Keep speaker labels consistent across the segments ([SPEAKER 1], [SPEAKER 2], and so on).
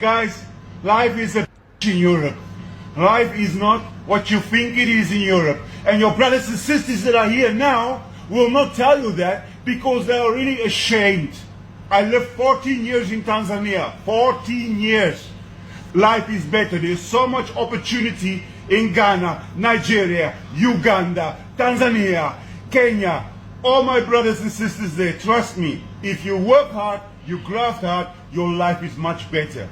[SPEAKER 1] Guys, life is a in Europe. Life is not what you think it is in Europe. And your brothers and sisters that are here now will not tell you that because they are really ashamed. I lived 14 years in Tanzania. 14 years. Life is better. There's so much opportunity in Ghana, Nigeria, Uganda, Tanzania, Kenya. All my brothers and sisters there, trust me, if you work hard, you graft hard, your life is much better.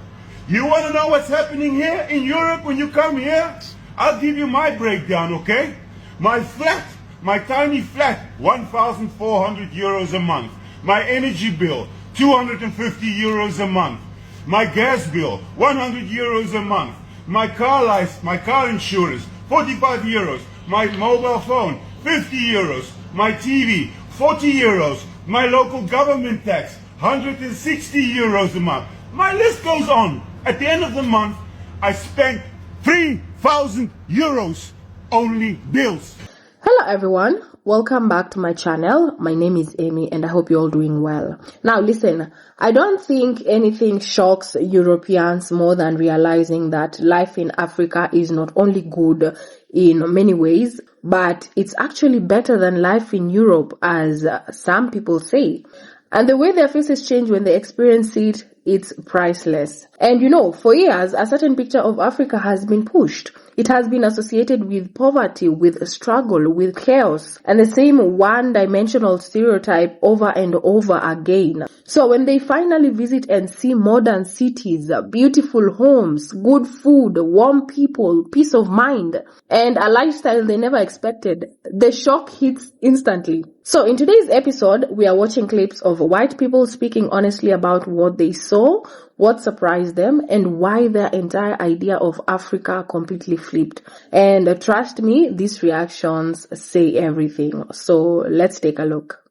[SPEAKER 1] You want to know what's happening here in Europe when you come here? I'll give you my breakdown, okay? My flat, my tiny flat, 1,400 euros a month. My energy bill, 250 euros a month. My gas bill, 100 euros a month. My car license, my car insurance, 45 euros. My mobile phone, 50 euros. My TV, 40 euros. My local government tax, 160 euros a month. My list goes on. At the end of the month, I spent 3,000 euros only bills.
[SPEAKER 2] Hello everyone, welcome back to my channel. My name is Amy and I hope you're all doing well. Now listen, I don't think anything shocks Europeans more than realizing that life in Africa is not only good in many ways, but it's actually better than life in Europe, as some people say. And the way their faces change when they experience it, it's priceless. And you know, for years, a certain picture of Africa has been pushed. It has been associated with poverty, with struggle, with chaos, and the same one-dimensional stereotype over and over again. So when they finally visit and see modern cities, beautiful homes, good food, warm people, peace of mind, and a lifestyle they never expected, the shock hits instantly. So in today's episode, we are watching clips of white people speaking honestly about what they saw, what surprised them, and why their entire idea of Africa completely flipped. And trust me, these reactions say everything. So let's take a look.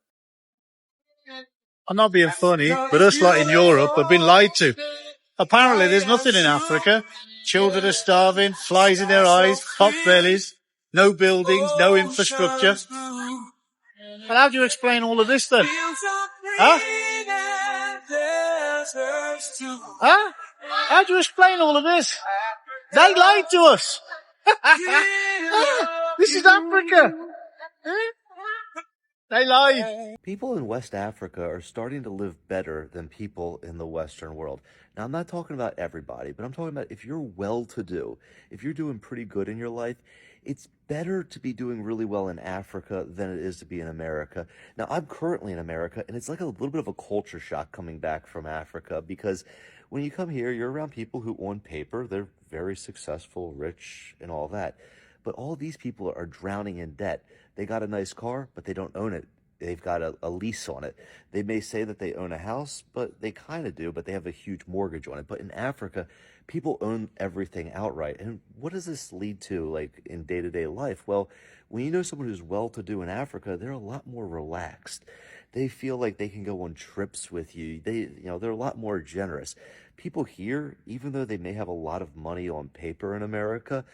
[SPEAKER 3] I'm not being funny, but us lot in Europe have been lied to. Apparently there's nothing in Africa. Children are starving, flies in their eyes, pot bellies, no buildings, no infrastructure. And how do you explain all of this then? Huh? Huh? How do you explain all of this? They lied to us. This is Africa. They lied.
[SPEAKER 4] People in West Africa are starting to live better than people in the Western world. Now, I'm not talking about everybody, but I'm talking about if you're well-to-do, if you're doing pretty good in your life, it's better to be doing really well in Africa than it is to be in America. Now, I'm currently in America, and it's like a little bit of a culture shock coming back from Africa because when you come here, you're around people who, on paper, they're very successful, rich, and all that. But all these people are drowning in debt. They got a nice car, but they don't own it. They've got a lease on it. They may say that they own a house, but they kind of do, but they have a huge mortgage on it. But in Africa, people own everything outright. And what does this lead to, like, in day-to-day life? Well, when you know someone who's well-to-do in Africa, they're a lot more relaxed. They feel like they can go on trips with you. They're a lot more generous. People here, even though they may have a lot of money on paper in America,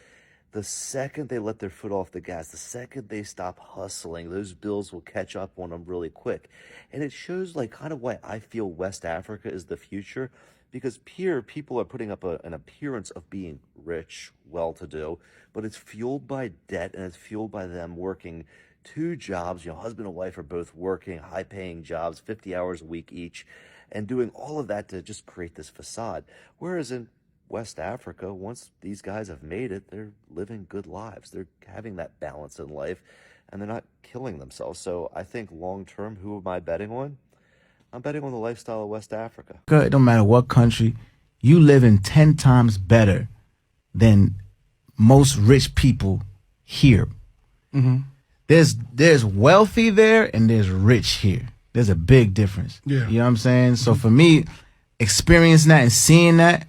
[SPEAKER 4] the second they let their foot off the gas, the second they stop hustling, those bills will catch up on them really quick. And it shows like kind of why I feel West Africa is the future, because here people are putting up an appearance of being rich, well-to-do, but it's fueled by debt and it's fueled by them working two jobs. Husband and wife are both working high-paying jobs, 50 hours a week each, and doing all of that to just create this facade. Whereas in West Africa, once these guys have made it, they're living good lives. They're having that balance in life, and they're not killing themselves. So I think long-term, who am I betting on? I'm betting on the lifestyle of West Africa.
[SPEAKER 5] It don't matter what country, you live in 10 times better than most rich people here. Mm-hmm. There's wealthy there and there's rich here. There's a big difference. Yeah. You know what I'm saying? So for me, experiencing that and seeing that,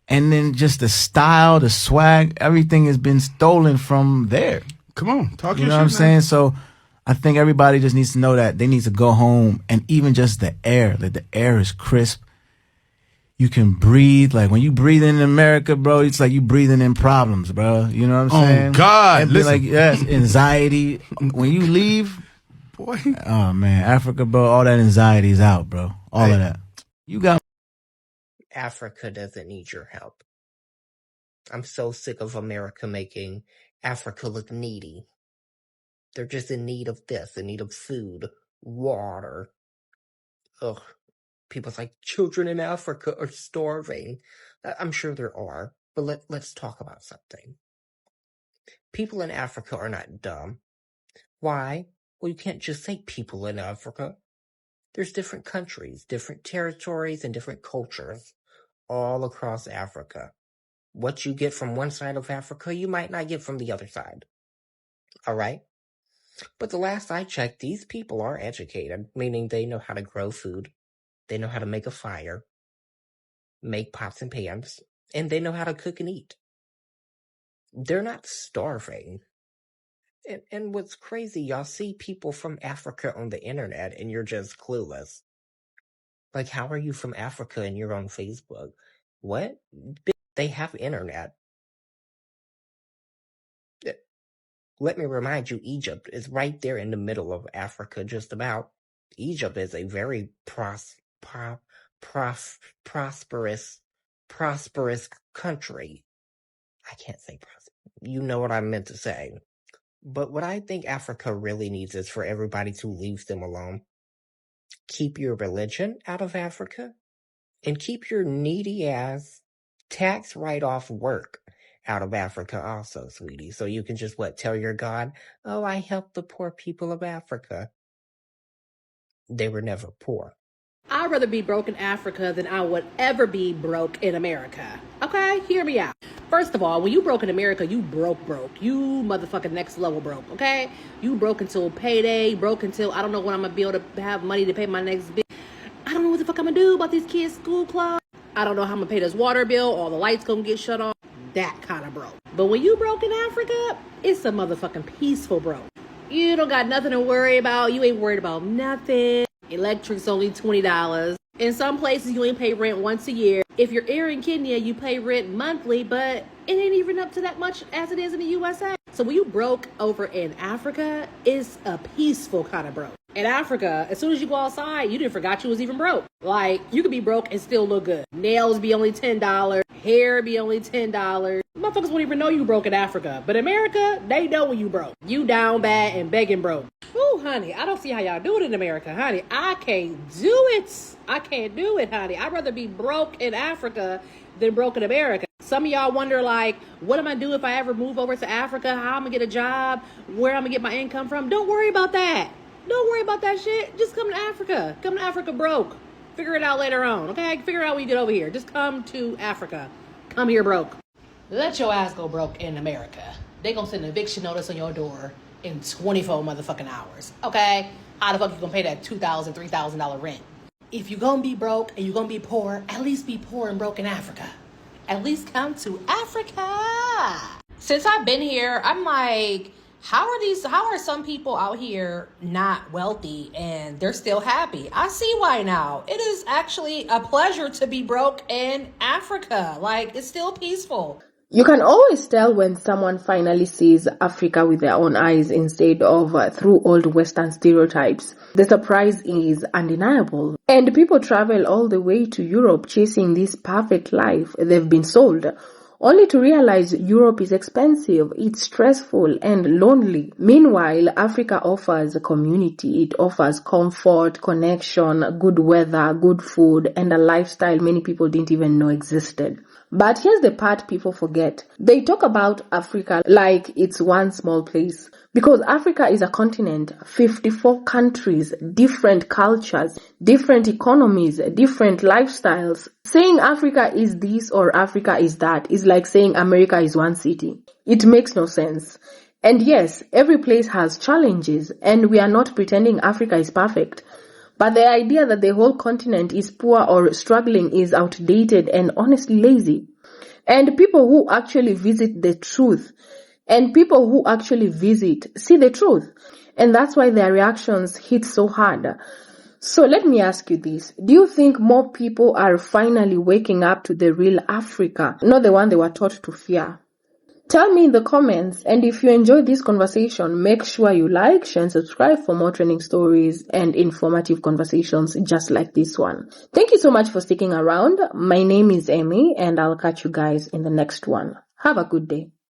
[SPEAKER 5] and then just the style, the swag, everything has been stolen from there.
[SPEAKER 6] Come on, talk
[SPEAKER 5] You know what I'm saying? So I think everybody just needs to know that they need to go home, and even just the air, like the air is crisp. You can breathe. Like when you breathe in America, bro, it's like you breathing in problems, bro. You know what I'm saying?
[SPEAKER 6] Oh God,
[SPEAKER 5] and listen. Like, yes, anxiety. When you leave,
[SPEAKER 6] boy.
[SPEAKER 5] Oh man, Africa, bro, all that anxiety is out, bro. All of that. You got
[SPEAKER 6] Africa doesn't need your help. I'm so sick of America making Africa look needy. They're just in need of this, in need of food, water. Ugh. People's like, children in Africa are starving. I'm sure there are, but let's talk about something. People in Africa are not dumb. Why? Well, you can't just say people in Africa. There's different countries, different territories, and different cultures all across Africa. What you get from one side of Africa, you might not get from the other side. All right? But the last I checked, these people are educated, meaning they know how to grow food. They know how to make a fire, make pots and pans, and they know how to cook and eat. They're not starving. And what's crazy, y'all see people from Africa on the internet and you're just clueless. Like, how are you from Africa and you're on Facebook? What? They have internet. Let me remind you, Egypt is right there in the middle of Africa, just about. Egypt is a very prosperous country. I can't say prosperous. You know what I meant to say. But what I think Africa really needs is for everybody to leave them alone. Keep your religion out of Africa, and keep your needy ass tax write-off work out of Africa also, sweetie. So you can just, tell your God, oh, I help the poor people of Africa. They were never poor.
[SPEAKER 7] I'd rather be broke in Africa than I would ever be broke in America. Okay, hear me out. First of all, when you broke in America, you broke. You motherfucking next level broke, okay? You broke until payday, broke until I don't know when I'm gonna be able to have money to pay my next bill. I don't know what the fuck I'm gonna do about these kids' school clothes. I don't know how I'm gonna pay this water bill, all the lights gonna get shut off. That kind of broke. But when you broke in Africa, it's a motherfucking peaceful broke. You don't got nothing to worry about. You ain't worried about nothing. Electric's only $20. In some places, you only pay rent once a year. If you're here in Kenya, you pay rent monthly, but it ain't even up to that much as it is in the USA. So when you broke over in Africa, it's a peaceful kind of broke. In Africa, as soon as you go outside, you didn't forgot you was even broke. Like, you could be broke and still look good. Nails be only $10. Hair be only $10. Motherfuckers won't even know you broke in Africa. But America, they know when you broke. You down bad and begging broke. Ooh, honey, I don't see how y'all do it in America, honey. I can't do it. I can't do it, honey. I'd rather be broke in Africa than broke in America. Some of y'all wonder, like, what am I do if I ever move over to Africa? How I'm gonna get a job? Where I'm gonna get my income from? Don't worry about that. Don't worry about that shit. Just come to Africa. Come to Africa broke. Figure it out later on, okay? Figure it out when you get over here. Just come to Africa. Come here broke. Let your ass go broke in America. They gonna send an eviction notice on your door in 24 motherfucking hours, okay? How the fuck you gonna pay that $2,000, $3,000 rent? If you gonna be broke and you gonna be poor, at least be poor and broke in Africa. At least come to Africa. Since I've been here, I'm like, how are some people out here not wealthy and they're still happy? I see why now. It is actually a pleasure to be broke in Africa. Like, it's still peaceful.
[SPEAKER 2] You can always tell when someone finally sees Africa with their own eyes instead of through old Western stereotypes. The surprise is undeniable. And people travel all the way to Europe chasing this perfect life they've been sold, only to realize Europe is expensive, it's stressful and lonely. Meanwhile, Africa offers a community, it offers comfort, connection, good weather, good food, and a lifestyle many people didn't even know existed. But here's the part people forget. They talk about Africa like it's one small place. Because Africa is a continent, 54 countries, different cultures, different economies, different lifestyles. Saying Africa is this or Africa is that is like saying America is one city. It makes no sense. And yes, every place has challenges, and we are not pretending Africa is perfect. But the idea that the whole continent is poor or struggling is outdated and honestly lazy. And people who actually visit the truth, and people who actually visit see the truth. And that's why their reactions hit so hard. So let me ask you this. Do you think more people are finally waking up to the real Africa, not the one they were taught to fear? Tell me in the comments, and if you enjoyed this conversation, make sure you like, share, and subscribe for more trending stories and informative conversations just like this one. Thank you so much for sticking around. My name is Amy, and I'll catch you guys in the next one. Have a good day.